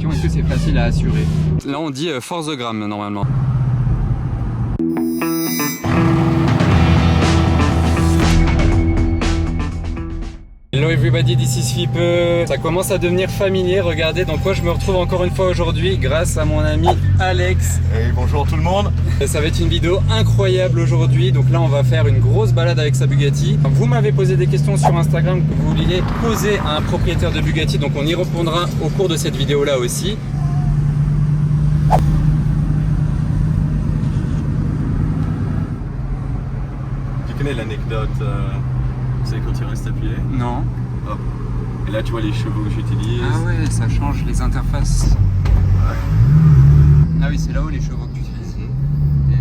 question, est-ce que c'est facile à assurer? Là on dit force de gramme normalement. Hello everybody, this is Fippe. Ça commence à devenir familier, regardez dans quoi je me retrouve encore une fois aujourd'hui grâce à mon ami Alex. Hey, bonjour tout le monde. Ça va être une vidéo incroyable aujourd'hui, donc là on va faire une grosse balade avec sa Bugatti. Vous m'avez posé des questions sur Instagram que vous vouliez poser à un propriétaire de Bugatti, donc on y répondra au cours de cette vidéo là aussi. Tu connais l'anecdote, c'est quand tu restes appuyé? Non. Hop. Et là tu vois les chevaux que j'utilise. Ah ouais, ça change les interfaces. Ouais. Ah oui, c'est là-haut les chevaux que tu utilises. Yes.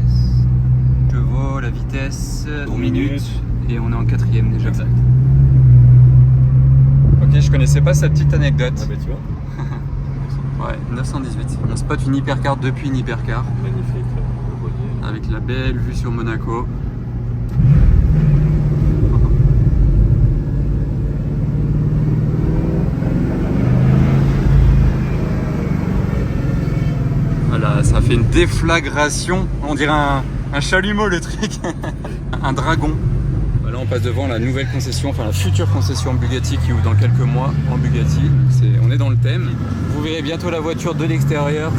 Chevaux, la vitesse, en minutes. Et on est en 4ème déjà. Exact. Ok, je connaissais pas cette petite anecdote. Ah bah tu vois. Ouais, 918. On spot une hypercar depuis une hypercar. Magnifique, vous voyez. Avec la belle vue sur Monaco. Voilà, ça fait une déflagration. On dirait un chalumeau le truc. Un dragon. Là on passe devant la nouvelle concession, enfin la future concession Bugatti qui ouvre dans quelques mois en Bugatti. On est dans le thème. Vous verrez bientôt la voiture de l'extérieur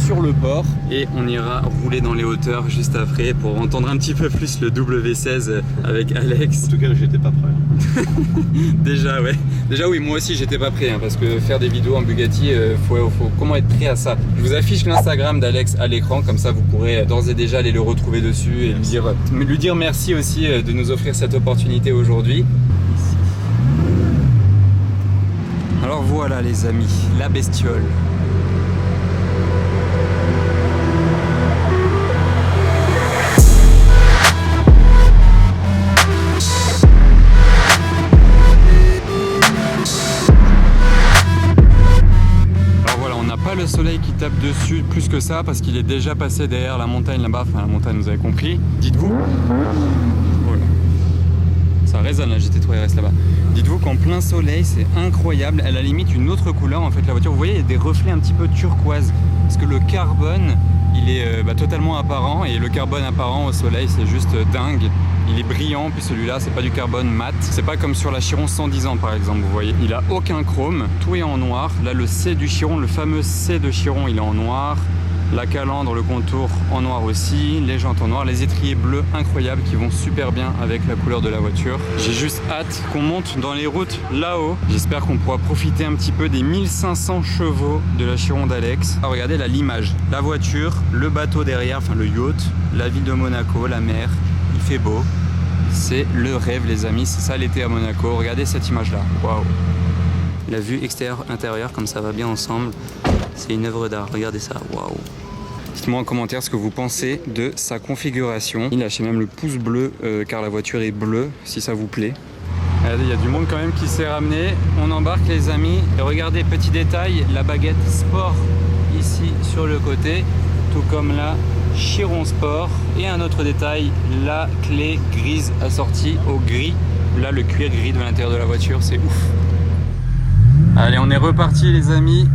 sur le port et on ira rouler dans les hauteurs juste après pour entendre un petit peu plus le W16 avec Alex. En tout cas j'étais pas prêt. Déjà ouais. Déjà oui, moi aussi j'étais pas prêt hein, parce que faire des vidéos en Bugatti, faut comment être prêt à ça. Je vous affiche l'Instagram d'Alex à l'écran, comme ça vous pourrez d'ores et déjà aller le retrouver dessus et lui dire merci aussi de nous offrir cette opportunité aujourd'hui. Alors voilà les amis, la bestiole. Le soleil qui tape dessus plus que ça parce qu'il est déjà passé derrière la montagne là-bas, enfin la montagne vous avez compris. Dites-vous, voilà. Ça résonne la GT3 RS là-bas. Dites-vous qu'en plein soleil c'est incroyable, elle a limite une autre couleur en fait la voiture. Vous voyez il y a des reflets un petit peu turquoise parce que le carbone il est totalement apparent et le carbone apparent au soleil c'est juste dingue. Il est brillant, puis celui-là c'est pas du carbone mat. C'est pas comme sur la Chiron 110 ans par exemple, vous voyez. Il a aucun chrome, tout est en noir. Là le C du Chiron, le fameux C de Chiron, il est en noir. La calandre, le contour en noir aussi, les jantes en noir, les étriers bleus incroyables qui vont super bien avec la couleur de la voiture. J'ai juste hâte qu'on monte dans les routes là-haut. J'espère qu'on pourra profiter un petit peu des 1500 chevaux de la Chiron d'Alex. Ah, regardez là l'image, la voiture, le bateau derrière, enfin le yacht, la ville de Monaco, la mer, il fait beau. C'est le rêve les amis, c'est ça l'été à Monaco. Regardez cette image là, waouh. La vue extérieure-intérieure comme ça va bien ensemble, c'est une œuvre d'art, regardez ça, waouh. Dites-moi en commentaire ce que vous pensez de sa configuration. Lâchez même le pouce bleu car la voiture est bleue si ça vous plaît. Regardez, il y a du monde quand même qui s'est ramené. On embarque les amis. Et regardez, petit détail, la baguette sport ici sur le côté, tout comme la Chiron Sport. Et un autre détail, la clé grise assortie au gris. Là, le cuir gris de l'intérieur de la voiture, c'est ouf. Allez, on est reparti les amis.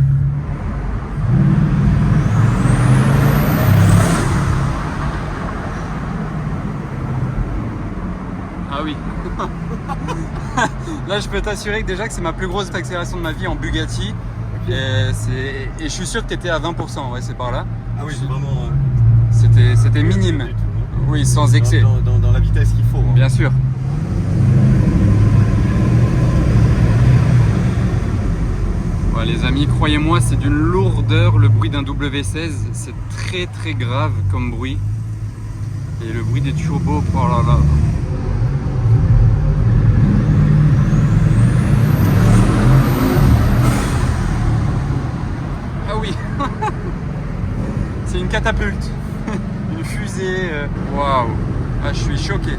Ah oui. Là je peux t'assurer que déjà que c'est ma plus grosse accélération de ma vie en Bugatti. Okay. Et je suis sûr que tu étais à 20%, ouais c'est par là. Ah oui, c'est vraiment... C'était minime. Oui, sans excès. Dans la vitesse qu'il faut. Hein. Bien sûr. Ouais, les amis, croyez-moi, c'est d'une lourdeur le bruit d'un W16. C'est très très grave comme bruit. Et le bruit des turbos, oh là là. Ah oui. C'est une catapulte. Une fusée. Waouh. Ah, je suis choqué.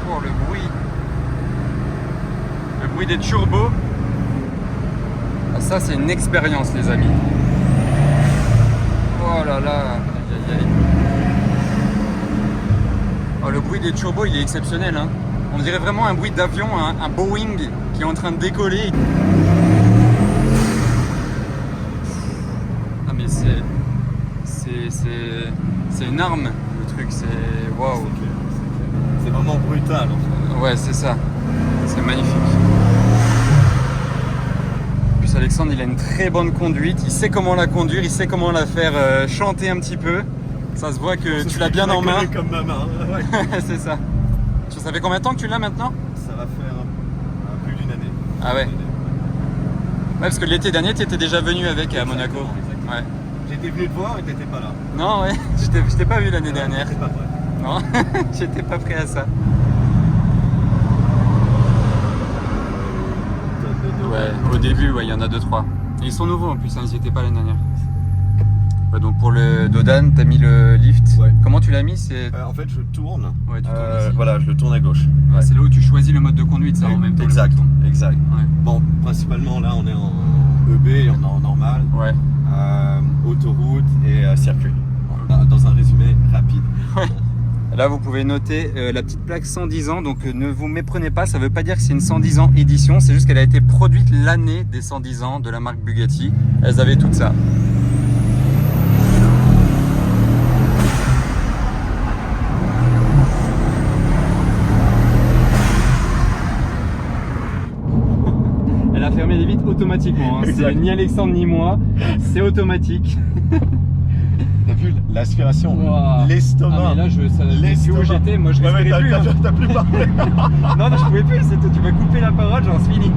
Oh, le bruit. Le bruit des turbos. Ah, ça, c'est une expérience, les amis. Oh là là. Aïe, aïe, aïe. Oh, le bruit des turbos, il est exceptionnel. Hein. On dirait vraiment un bruit d'avion, un Boeing qui est en train de décoller. mais c'est une arme, le truc, c'est waouh. C'est clair, c'est clair. C'est vraiment brutal en fait. Ouais, c'est ça. C'est magnifique. En plus, Alexandre, il a une très bonne conduite. Il sait comment la conduire, il sait comment la faire chanter un petit peu. Ça se voit que tu l'as bien en main. Comme ma main. Ouais. C'est ça. Ça fait combien de temps que tu l'as maintenant? Ça va faire plus d'une année. Ah ouais. Ouais, parce que l'été dernier, tu étais déjà venu avec à Monaco. Exactement. Ouais. J'étais venu te voir et t'étais pas là. Non, ouais, je t'ai pas vu l'année dernière. T'étais pas prêt. Non, j'étais pas prêt à ça. Ouais, au début, ouais, il y en a 2-3. Et ils sont nouveaux en plus, hein, ils y étaient pas l'année dernière. Ouais, donc pour le Dodan, t'as mis le lift. Ouais. Comment tu l'as mis? C'est... En fait, je tourne. Ouais, tu tournes ici. Voilà, je le tourne à gauche. Ouais, c'est là où tu choisis le mode de conduite, ça, en même temps. Exact, exact. Ouais. Bon, principalement là, on est en EB et on est en normal. Ouais. Autoroute et circuit. Dans un résumé rapide. Ouais. Là, vous pouvez noter la petite plaque 110 ans, donc ne vous méprenez pas, ça veut pas dire que c'est une 110 ans édition, c'est juste qu'elle a été produite l'année des 110 ans de la marque Bugatti. Elles avaient tout ça. Elle a fermé les vitres automatiquement, hein. C'est ni Alexandre ni moi, c'est automatique. T'as vu l'aspiration, Wow. l'estomac. Ah mais là, je savais plus où j'étais, moi je respirais plus. Hein. T'as plus parlé. Non, je pouvais plus, c'est tout. Tu m'as coupé la parole, j'en suis fini.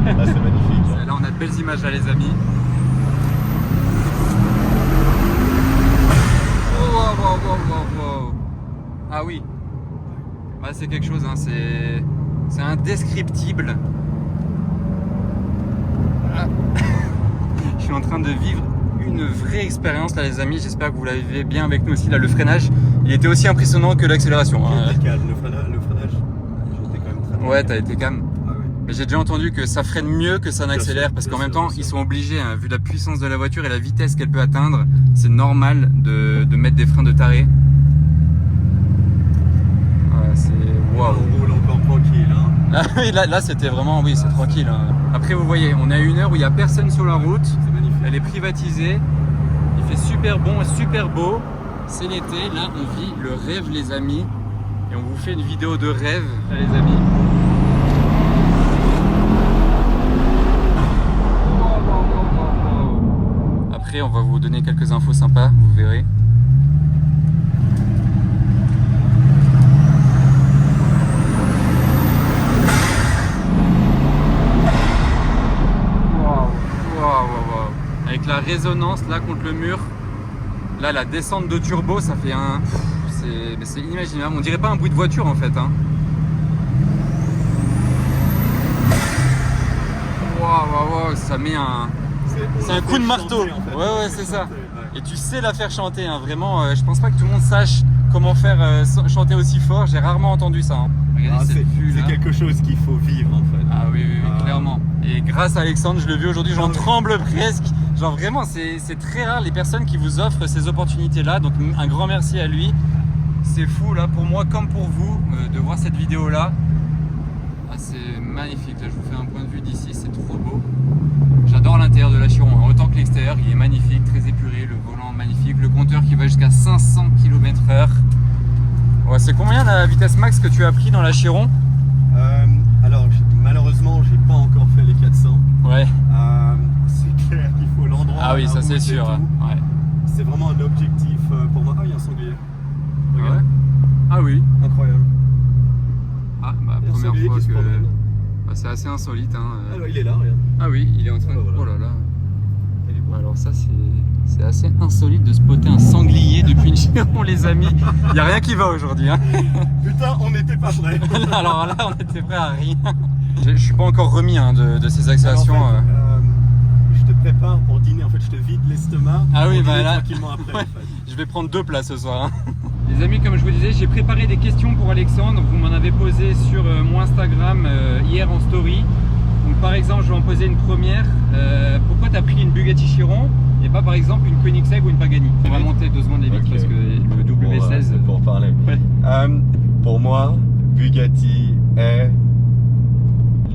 Là, c'est magnifique. Là, on a de belles images là, les amis. Oh, wow. Ah oui. Bah, c'est quelque chose, hein. C'est indescriptible. Ah. Je suis en train de vivre une vraie expérience là, les amis. J'espère que vous l'avez bien avec nous aussi. Là, le freinage, il était aussi impressionnant que l'accélération. Hein. Calme, le freinage, j'étais quand même très. Ouais, t'as été calme. Ah ouais. Mais j'ai déjà entendu que ça freine mieux que ça n'accélère parce qu'en même temps, ils sont obligés, hein, vu la puissance de la voiture et la vitesse qu'elle peut atteindre, c'est normal de mettre des freins de taré. Ouais, c'est waouh. On roule encore tranquille. Hein. Ah oui, là c'était vraiment, oui, c'est tranquille. Hein. Après, vous voyez, on a une heure où il n'y a personne sur la route. C'est magnifique. Elle est privatisée. Il fait super bon et super beau. C'est l'été. Là, on vit le rêve, les amis. Et on vous fait une vidéo de rêve, là, les amis. Après, on va vous donner quelques infos sympas, vous verrez. Wow. Avec la résonance là contre le mur, là la descente de turbo, ça fait un... C'est inimaginable, on dirait pas un bruit de voiture en fait. Hein. Wow, ça met un... C'est un coup de marteau. Chanter, en fait. Ouais, c'est ça. Chanter, ouais. Et tu sais la faire chanter, hein. Vraiment, je pense pas que tout le monde sache comment faire chanter aussi fort, j'ai rarement entendu ça. Hein. Regardez cette vue là. C'est quelque chose qu'il faut vivre en fait. Ah oui, clairement. Et grâce à Alexandre, je le vis aujourd'hui, j'en tremble presque. Genre vraiment, c'est très rare les personnes qui vous offrent ces opportunités-là. Donc un grand merci à lui. C'est fou là pour moi comme pour vous de voir cette vidéo-là. Ah, c'est magnifique. Là, je vous fais un point de vue d'ici, c'est trop beau. J'adore l'intérieur de la Chiron, hein. Autant que l'extérieur, il est magnifique, très épuré, le volant magnifique, le compteur qui va jusqu'à 500 km/h. Ouais, c'est combien la vitesse max que tu as pris dans la Chiron? Alors malheureusement j'ai pas encore fait les 400. Ouais. C'est clair qu'il faut l'endroit. Ah oui, ça c'est sûr. Ouais. C'est vraiment un objectif pour moi. Ah, il y a un sanglier. Regarde. Ouais. Ah oui. Incroyable. Ah bah Il y a un première sanglier fois qui se que... promène. Bah, c'est assez insolite. Hein. Alors il est là, regarde. Ah oui, il est en train de... Ah, voilà. Oh là là. Il est beau. Alors ça c'est assez insolite de spotter un sanglier depuis une Chiron les amis. Il n'y a rien qui va aujourd'hui. Hein. Putain, on n'était pas prêts. Alors là on était prêt à rien. Je suis pas encore remis hein, de ces accélérations. Alors, en fait, je te prépare pour dîner, en fait je te vide l'estomac. Ah oui, pour bah dîner là, tranquillement après. ouais, En fait. je vais prendre 2 plats ce soir. Hein. Les amis, comme je vous disais, j'ai préparé des questions pour Alexandre. Vous m'en avez posé sur mon Instagram hier en story. Donc par exemple, je vais en poser une première. Pourquoi tu as pris une Bugatti Chiron et pas par exemple une Koenigsegg ou une Pagani? On va monter 2 secondes les vitres parce que le W16... Pour parler. Ouais. Pour moi, Bugatti est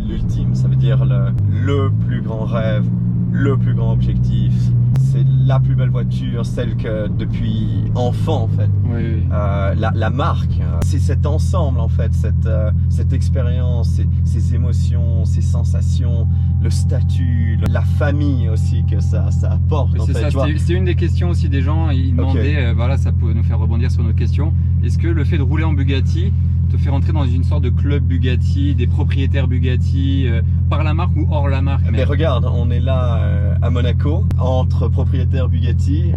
l'ultime. Ça veut dire le plus grand rêve le plus grand objectif. C'est la plus belle voiture, celle que depuis enfant en fait. Oui. La marque, c'est cet ensemble en fait, cette expérience, ces émotions, ces sensations, le statut, la famille aussi que ça apporte. En C'est fait, ça, c'était une des questions aussi des gens, ils demandaient, voilà, ça pouvait nous faire rebondir sur notre question, est-ce que le fait de rouler en Bugatti te fait rentrer dans une sorte de club Bugatti, des propriétaires Bugatti, par la marque ou hors la marque? Mais regarde, on est là à Monaco, entre propriétaires Bugatti,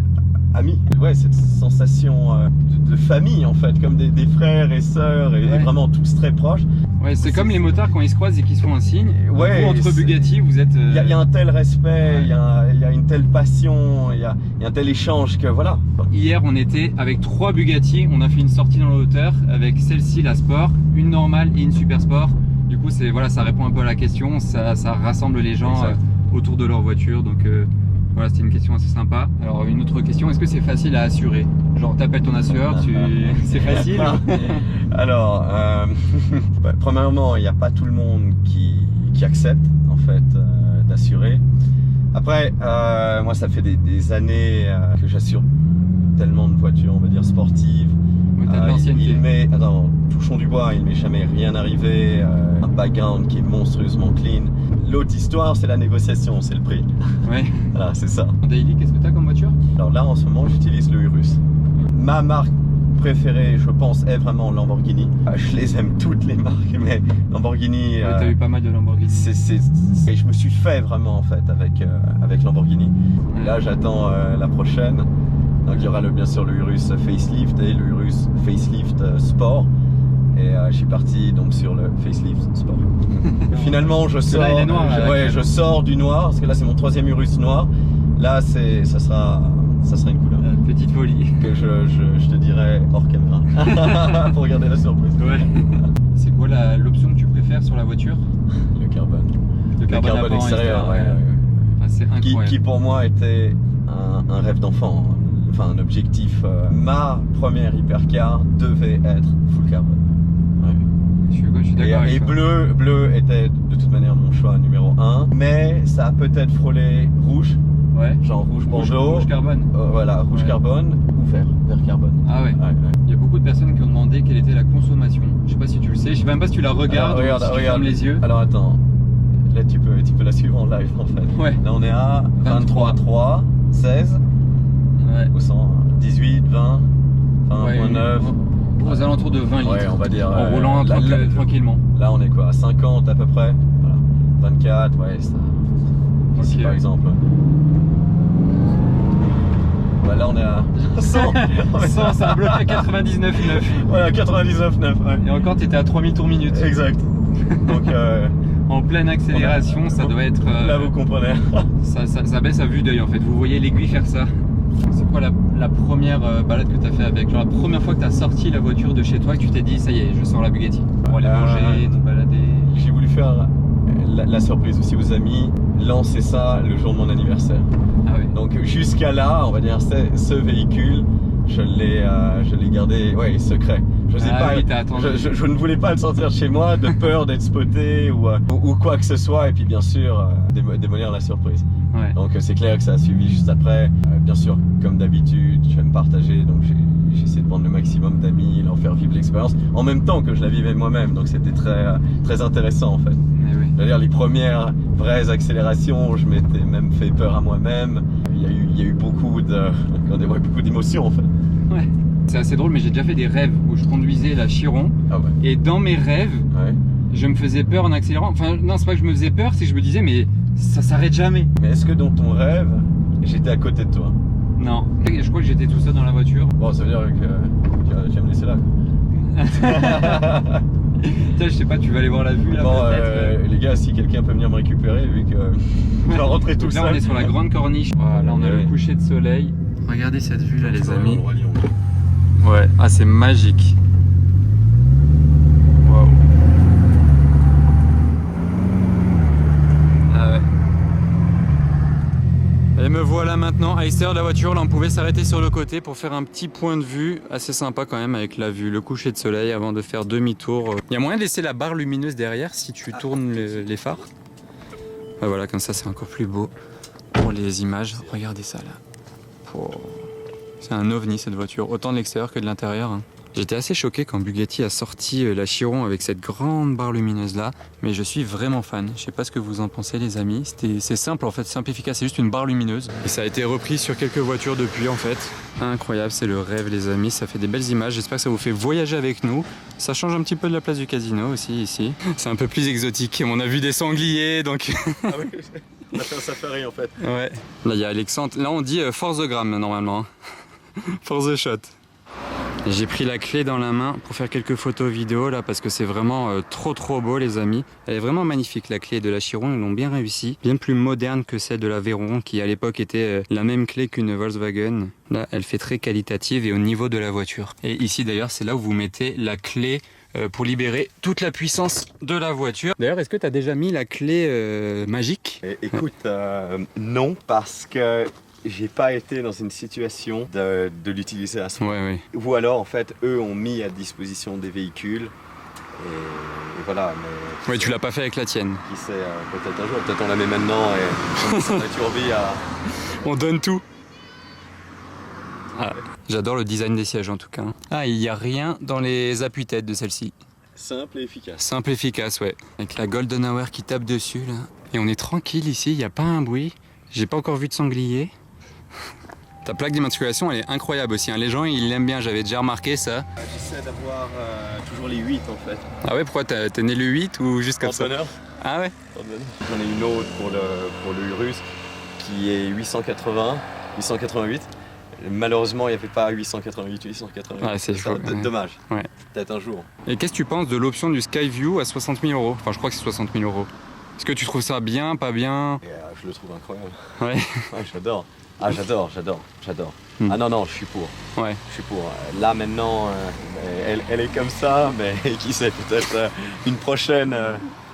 amis. Ouais, cette sensation de famille en fait, comme des frères et sœurs, et vraiment tous très proches. Ouais, c'est comme les motards quand ils se croisent et qu'ils se font un signe. Ouais, vous, entre Bugatti, vous êtes... Il y a un tel respect, il y a une telle passion, il y a un tel échange que voilà. Hier, on était avec 3 Bugatti, on a fait une sortie dans la hauteur avec celle-ci, la Sport, une normale et une Super Sport. Du coup, voilà, ça répond un peu à la question, ça rassemble les gens autour de leur voiture. Donc voilà, c'était une question assez sympa. Alors une autre question, est-ce que c'est facile à assurer? Genre t'appelles ton assureur, c'est facile? Alors, premièrement, il n'y a pas tout le monde qui accepte en fait d'assurer. Après, moi ça fait des années que j'assure tellement de voitures, on va dire sportives. Ouais, t'as de l'ancienneté. Attends, touchons du bois, il m'est jamais rien arrivé. Un background qui est monstrueusement clean. L'autre histoire, c'est la négociation, c'est le prix. Ouais. Voilà, c'est ça. En daily, qu'est-ce que t'as comme voiture? Alors là, en ce moment, j'utilise le Urus. Ma marque préférée, je pense, est vraiment Lamborghini. Je les aime toutes les marques, mais Lamborghini. Ouais, t'as eu pas mal de Lamborghini. Et je me suis fait vraiment en fait avec Lamborghini. Et là, j'attends la prochaine. Donc il y aura bien sûr le Urus Facelift et le Urus Facelift Sport. Et je suis parti donc sur le Facelift Sport. Finalement, je sors, là, il est noir, je sors du noir parce que là c'est mon 3e Urus noir. Là ça sera une couleur. Petite folie. Que je te dirai hors caméra pour regarder la surprise. Ouais. C'est quoi l'option que tu préfères sur la voiture? Le carbone. Le carbone extérieur. Ouais. Ah, c'est incroyable. Qui pour moi était un rêve d'enfant. Enfin un objectif. Ma première hypercar devait être full carbone. Je suis d'accord avec et toi. bleu était de toute manière mon choix numéro 1. Mais ça a peut-être frôlé rouge. Ouais. Genre rouge Bordeaux. Rouge carbone. Voilà, rouge carbone ou vert carbone. Ah ouais. Il y a beaucoup de personnes qui ont demandé quelle était la consommation. Je sais pas si tu le sais, je sais même pas si tu la regardes. Alors, ou si tu fermes les yeux. Alors attends, là tu peux la suivre en live en fait. Ouais. Là on est à 23,3, 16, Ouais. au 100, 18, 20, 20,9. Aux alentours de 20 litres. Ouais, on va dire. En roulant tranquillement. Là on est quoi, à 50 à peu près. Voilà. 24, ouais, ça. Ici par exemple. Ouais, là on est à 100. 100, ça a bloqué à 99,9. Voilà, 99,9. Ouais. Et encore, t'étais à 3000 tours minute. Exact. Donc. En pleine accélération, ça doit être. Là vous comprenez. Ça baisse à vue d'œil en fait. Vous voyez l'aiguille faire ça. C'est quoi la première balade que tu as fait avec? Genre la première fois que tu as sorti la voiture de chez toi et que tu t'es dit ça y est, je sors la Bugatti pour aller manger, te balader? J'ai voulu faire la surprise aussi aux amis, lancer ça le jour de mon anniversaire. Ah oui. Donc jusqu'à là, on va dire ce véhicule, je l'ai gardé secret. Je ne voulais pas le sortir de chez moi de peur d'être spoté ou quoi que ce soit, et puis bien sûr démolir la surprise. Ouais. Donc c'est clair que ça a suivi juste après. Bien sûr, comme d'habitude, j'aime partager, donc j'ai essayé de prendre le maximum d'amis, leur faire vivre l'expérience en même temps que je la vivais moi-même. Donc c'était très intéressant en fait. Oui. C'est-à-dire les premières vraies accélérations, je m'étais même fait peur à moi-même. Il y a eu beaucoup d'émotions en fait. Ouais. C'est assez drôle, mais j'ai déjà fait des rêves où je conduisais la Chiron. Ah ouais. Et dans mes rêves, je me faisais peur en accélérant. Enfin, non, c'est pas que je me faisais peur, c'est que je me disais, mais ça s'arrête jamais. Mais est-ce que dans ton rêve, j'étais à côté de toi? Non. Je crois que j'étais tout seul dans la voiture. Bon, ça veut dire que tu vas me laisser là. Tiens, je sais pas, tu vas aller voir la vue là. Bon, les gars, si quelqu'un peut venir me récupérer, vu que je vais rentrer tout là, seul. Là, on est sur la grande corniche. Voilà, on a le coucher de soleil. Regardez cette vue là, les amis. Ouais, ah, c'est magique. Waouh. Ah ouais. Et me voilà maintenant à l'extérieur de la voiture. Là, on pouvait s'arrêter sur le côté pour faire un petit point de vue assez sympa quand même avec la vue, le coucher de soleil avant de faire demi-tour. Il y a moyen de laisser la barre lumineuse derrière si tu tournes les phares. Ouais, voilà, comme ça c'est encore plus beau. pour les images. Regardez ça là. Oh. C'est un ovni cette voiture, autant de l'extérieur que de l'intérieur. Hein. J'étais assez choqué quand Bugatti a sorti la Chiron avec cette grande barre lumineuse là, mais je suis vraiment fan. Je sais pas ce que vous en pensez les amis, c'est simple en fait, simple efficace, c'est juste une barre lumineuse. Et ça a été repris sur quelques voitures depuis en fait. Incroyable, c'est le rêve les amis, ça fait des belles images, j'espère que ça vous fait voyager avec nous. Ça change un petit peu de la place du casino aussi ici. C'est un peu plus exotique, on a vu des sangliers donc... Ah oui, on a fait un safari en fait. Ouais, là il y a Alexandre, là on dit force the gram normalement, force the shot. J'ai pris la clé dans la main pour faire quelques photos vidéo là parce que c'est vraiment trop beau les amis. Elle est vraiment magnifique la clé de la Chiron, ils l'ont bien réussi. Bien plus moderne que celle de la Veyron qui à l'époque était la même clé qu'une Volkswagen. Là elle fait très qualitative et au niveau de la voiture. Et ici d'ailleurs c'est là où vous mettez la clé pour libérer toute la puissance de la voiture. D'ailleurs est-ce que tu as déjà mis la clé magique? Écoute, non parce que... j'ai pas été dans une situation de l'utiliser à ce moment. Ouais. Ou alors en fait eux ont mis à disposition des véhicules et voilà. Mais ouais, tu l'as pas fait avec la tienne. Qui sait, peut-être un jour, peut-être on la met maintenant et on sa turbie à... On donne tout. Ah, j'adore le design des sièges en tout cas. Ah, il n'y a rien dans les appuis-têtes de celle-ci. Simple et efficace. Simple et efficace, ouais. Avec la Golden Hour qui tape dessus là. Et on est tranquille ici, il n'y a pas un bruit. J'ai pas encore vu de sanglier. Ta plaque d'immatriculation elle est incroyable aussi, hein. Les gens ils l'aiment bien, j'avais déjà remarqué ça. J'essaie d'avoir toujours les 8 en fait. Ah ouais, pourquoi t'es né le 8 ou juste comme ça? Bonheur. Ah ouais. J'en ai une autre pour le Urus qui est 888. Malheureusement il n'y avait pas 888. Ah, c'est chaud. Dommage, ouais. Peut-être un jour. Et qu'est-ce que tu penses de l'option du Skyview à 60 000 €? Enfin je crois que c'est 60 000 €. Est-ce que tu trouves ça bien, pas bien? Et, je le trouve incroyable. Ouais. Ouais, j'adore. Ah j'adore. Ah non, je suis pour. Ouais. Je suis pour. Là maintenant, elle est comme ça, mais qui sait, peut-être une prochaine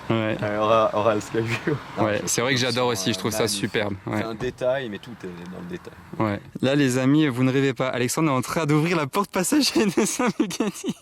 ouais. aura le Skyview. Ouais, c'est vrai que j'adore aussi, je trouve ça superbe. Ouais. C'est un détail, mais tout est dans le détail. Ouais. Là les amis, vous ne rêvez pas, Alexandre est en train d'ouvrir la porte passager de sa Bugatti.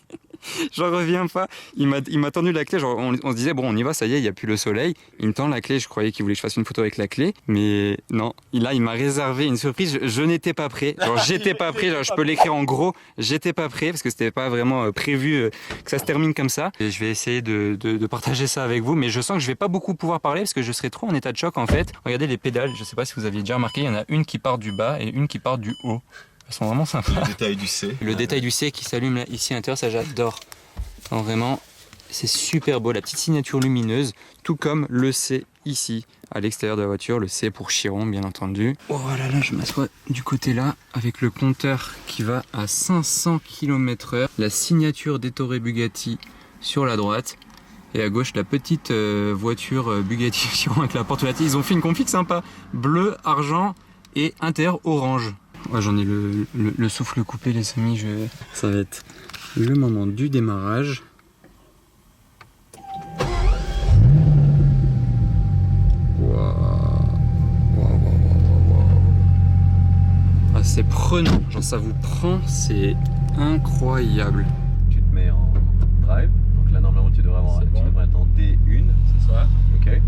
J'en reviens pas. Il m'a tendu la clé. Genre, on se disait, bon, on y va, ça y est, il n'y a plus le soleil. Il me tend la clé. Je croyais qu'il voulait que je fasse une photo avec la clé. Mais non. Là, il m'a réservé une surprise. Je n'étais pas prêt. Genre, j'étais pas prêt. Genre, je peux l'écrire en gros. J'étais pas prêt parce que c'était pas vraiment prévu que ça se termine comme ça. Et je vais essayer de partager ça avec vous. Mais je sens que je vais pas beaucoup pouvoir parler parce que je serai trop en état de choc en fait. Regardez les pédales. Je sais pas si vous aviez déjà remarqué. Il y en a une qui part du bas et une qui part du haut. Elles sont vraiment sympas. Le détail du C. Le détail du C qui s'allume là, ici à l'intérieur, ça j'adore. Non, vraiment, c'est super beau, la petite signature lumineuse, tout comme le C ici, à l'extérieur de la voiture, le C pour Chiron bien entendu. Oh là là, je m'assois du côté là, avec le compteur qui va à 500 km/h, la signature d'Ettore Bugatti sur la droite, et à gauche la petite voiture Bugatti Chiron avec la porte automatique. Ils ont fait une config sympa, bleu, argent et intérieur orange. Ouais, j'en ai le souffle coupé les amis, ça va être le moment du démarrage. Ah, c'est prenant, genre ça vous prend, c'est incroyable. Tu te mets en drive, donc là normalement tu devrais être en D1, c'est ça? Ok.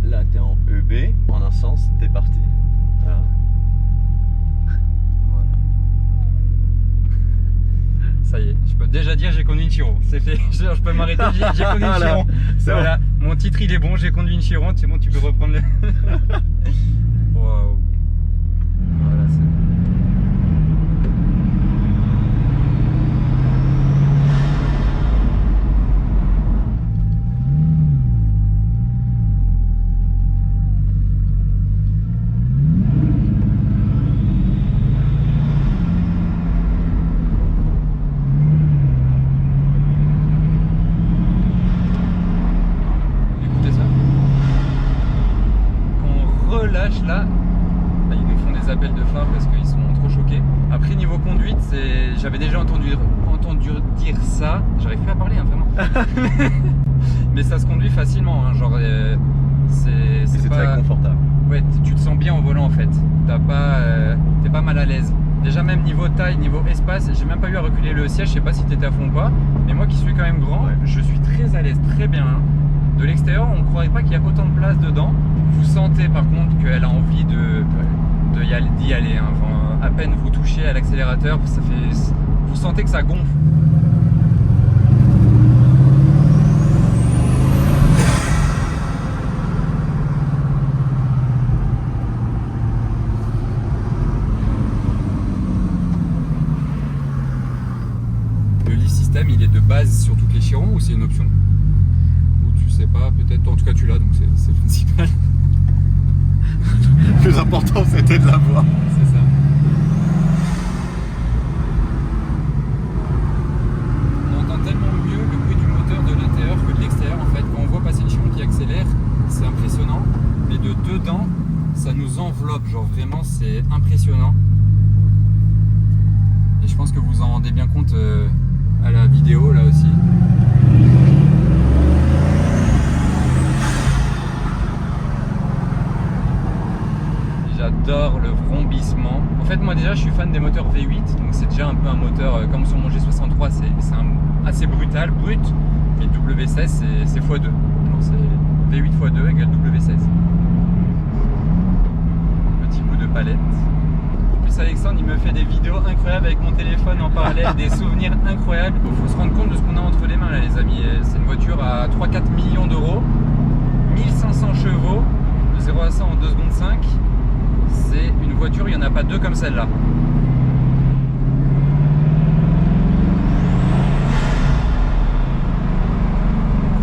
Là t'es en EB, en un sens, t'es parti. Voilà. Ça y est, je peux déjà dire j'ai conduit une Chiron, c'est fait, je peux m'arrêter, j'ai conduit une Chiron. Voilà, mon titre il est bon, j'ai conduit une Chiron, c'est bon, tu peux reprendre le... Waouh. Voilà, c'est bon. Là, ils nous font des appels de phare parce qu'ils sont trop choqués. Après niveau conduite, j'avais déjà entendu dire ça. J'arrive plus à parler hein, vraiment. Mais ça se conduit facilement, hein, genre c'est très confortable. Ouais, tu te sens bien au volant en fait. T'es pas mal à l'aise. Déjà même niveau taille, niveau espace, j'ai même pas eu à reculer le siège. Je sais pas si t'étais à fond ou pas, mais moi qui suis quand même grand, ouais. Je suis très à l'aise, très bien. Hein. De l'extérieur, on ne croirait pas qu'il y a autant de place dedans. Vous sentez par contre qu'elle a envie d'y aller. Hein. Enfin, à peine vous touchez à l'accélérateur, vous sentez que ça gonfle. Le lift system, il est de base sur toutes les chirons ou c'est une option? Ou tu sais pas, peut-être. En tout cas, tu l'as, donc c'est le principal. Le plus important, c'était de l'avoir. C'est ça. On entend tellement mieux le bruit du moteur de l'intérieur que de l'extérieur. En fait, quand on voit passer le chiron qui accélère, c'est impressionnant. Mais de dedans, ça nous enveloppe. Genre vraiment, c'est impressionnant. Et je pense que vous en rendez bien compte à la vidéo là aussi. J'adore le vrombissement. En fait, moi déjà, je suis fan des moteurs V8, donc c'est déjà un peu un moteur comme sur mon G63, c'est assez brutal, brut, mais W16 c'est x2. Donc c'est V8 x2 égale W16. Petit bout de palette. En plus, Alexandre, il me fait des vidéos incroyables avec mon téléphone en parallèle, des souvenirs incroyables. Il faut se rendre compte de ce qu'on a entre les mains là, les amis. C'est une voiture à 3-4 millions d'euros, 1500 chevaux, de 0 à 100 en 2 secondes 5. C'est une voiture, il n'y en a pas deux comme celle-là.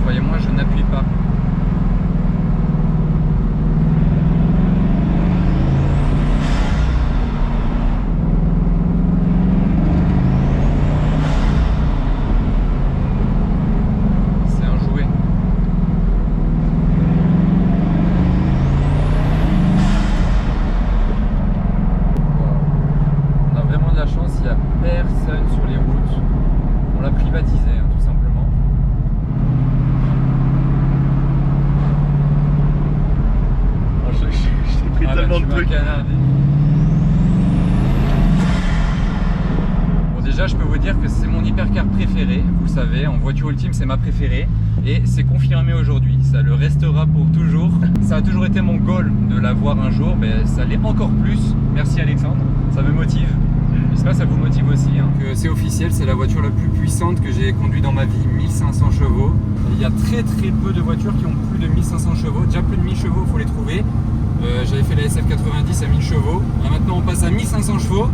Croyez-moi, je n'appuie pas. C'est un jouet. Il n'y a personne sur les routes. On l'a privatisé, hein, tout simplement. Je t'ai pris tellement de trucs. Bon, déjà, je peux vous dire que c'est mon hypercar préféré. Vous savez, en voiture ultime, c'est ma préférée. Et c'est confirmé aujourd'hui. Ça le restera pour toujours. Ça a toujours été mon goal de l'avoir un jour. Mais ça l'est encore plus. Merci Alexandre. Ça me motive. J'espère que ça vous motive aussi. Hein. C'est officiel, c'est la voiture la plus puissante que j'ai conduite dans ma vie, 1500 chevaux. Il y a très peu de voitures qui ont plus de 1500 chevaux. Déjà plus de 1000 chevaux, il faut les trouver. J'avais fait la SF90 à 1000 chevaux. Là, maintenant on passe à 1500 chevaux.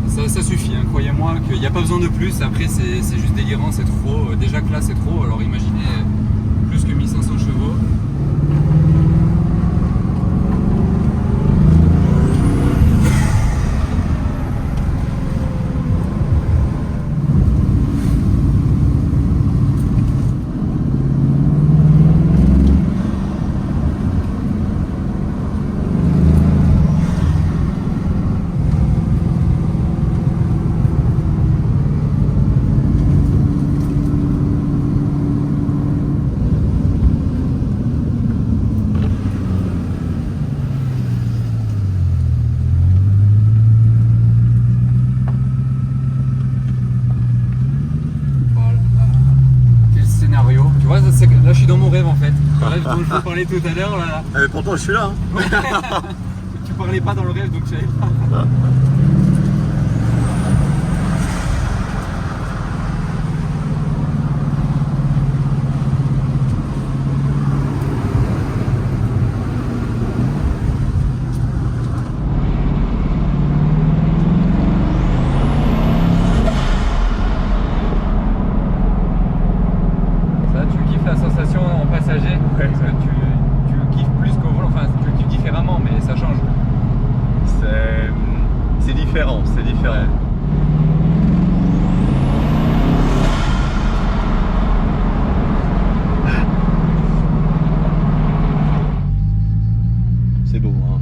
Ça suffit, hein. Croyez-moi qu'il n'y a pas besoin de plus. Après c'est juste délirant, c'est trop. Déjà que là c'est trop, alors imaginez plus que 1500 chevaux. Tu vois, là je suis dans mon rêve en fait. Le rêve dont je vous parlais tout à l'heure. Là. Pourtant je suis là. Hein. Tu parlais pas dans le rêve donc je savais pas. La sensation en passager, ouais. Tu kiffes plus qu'au volant, enfin tu kiffes différemment mais ça change. C'est différent, c'est différent. Ouais. C'est beau hein.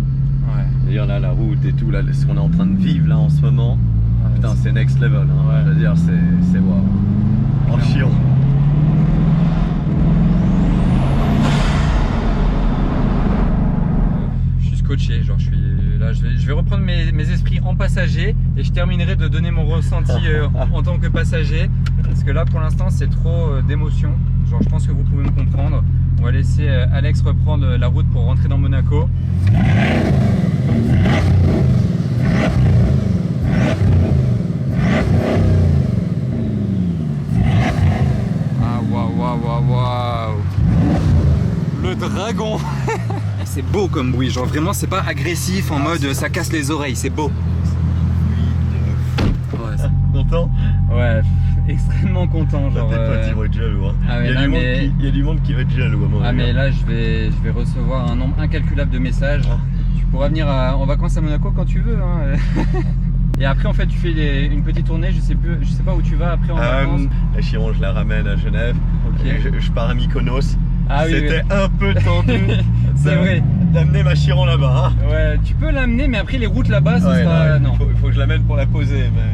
Ouais. D'ailleurs là la route et tout, là, ce qu'on est en train de vivre là en ce moment, ouais, putain c'est next level hein. Ouais. Je veux dire c'est wow. En chiant. Scotché, genre je suis là, je vais reprendre mes esprits en passager et je terminerai de donner mon ressenti en tant que passager parce que là pour l'instant c'est trop d'émotion, genre je pense que vous pouvez me comprendre. On va laisser Alex reprendre la route pour rentrer dans Monaco. Ah waouh waouh waouh waouh. Le dragon. C'est beau comme bruit, genre vraiment c'est pas agressif en mode ça casse les oreilles, c'est beau. Ouais, Content? ouais, extrêmement content. Genre, Tes potes ils vont être jaloux. Hein. Ah, il, y a là, mais... il y a du monde qui va être jaloux à mon Ah avis. mais là je vais recevoir un nombre incalculable de messages. Tu pourras venir en vacances à Monaco quand tu veux. Hein. Et après en fait tu fais une petite tournée, je sais pas où tu vas après en vacances. La Chiron je la ramène à Genève. Ok. Et je pars à Mykonos. Ah oui, C'était un peu tendu. C'est vrai. D'amener ma Chiron là-bas. Hein. Ouais, tu peux l'amener mais après les routes là-bas ce Ouais, sera... non, non. il faut que je l'amène pour la poser. Mais...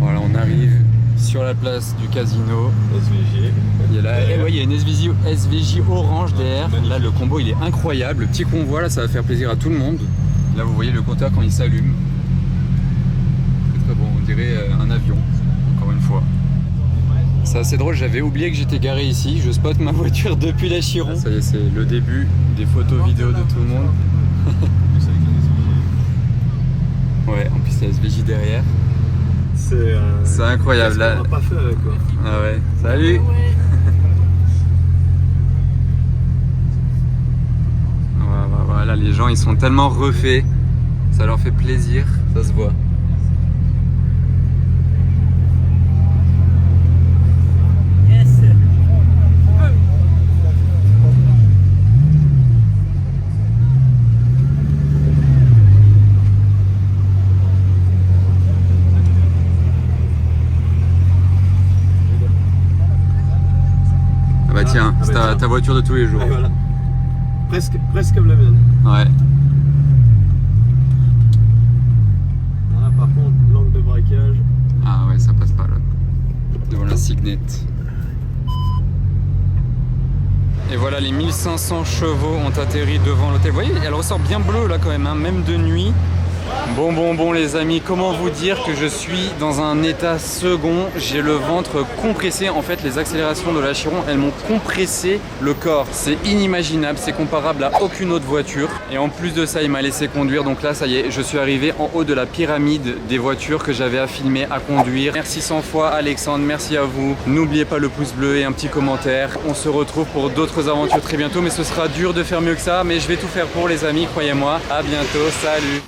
Voilà, on arrive sur la place du casino. SVG. Il y a là, ouais, il y a une SVJ orange derrière. Magnifique. Là, le combo il est incroyable. Le petit convoi là, ça va faire plaisir à tout le monde. Là, vous voyez le compteur quand il s'allume. Très très bon, on dirait un avion, encore une fois. C'est assez drôle, j'avais oublié que j'étais garé ici. Je spot ma voiture depuis la Chiron. Ça y est, c'est le début des photos vidéo de tout le monde. Ouais, en plus il y a SVJ derrière. C'est incroyable là. On n'a pas fait avec quoi. Ah ouais, salut. Voilà, les gens ils sont tellement refaits, ça leur fait plaisir, ça se voit. Ah bah tiens, c'est ta voiture de tous les jours. Ouais, voilà. Presque comme la mienne. Ouais. Voilà, par contre, l'angle de braquage. Ah ouais, ça passe pas là. Devant la Signet. Et voilà, les 1500 chevaux ont atterri devant l'hôtel. Vous voyez, elle ressort bien bleue là quand même, hein, même de nuit. Bon les amis, comment vous dire que je suis dans un état second. J'ai le ventre compressé. En fait, les accélérations de la Chiron, elles m'ont compressé le corps. C'est inimaginable, c'est comparable à aucune autre voiture. Et en plus de ça, il m'a laissé conduire. Donc là, ça y est, je suis arrivé en haut de la pyramide des voitures que j'avais à filmer, à conduire. Merci 100 fois Alexandre, merci à vous. N'oubliez pas le pouce bleu et un petit commentaire. On se retrouve pour d'autres aventures très bientôt. Mais ce sera dur de faire mieux que ça. Mais je vais tout faire pour les amis, croyez-moi. À bientôt, salut.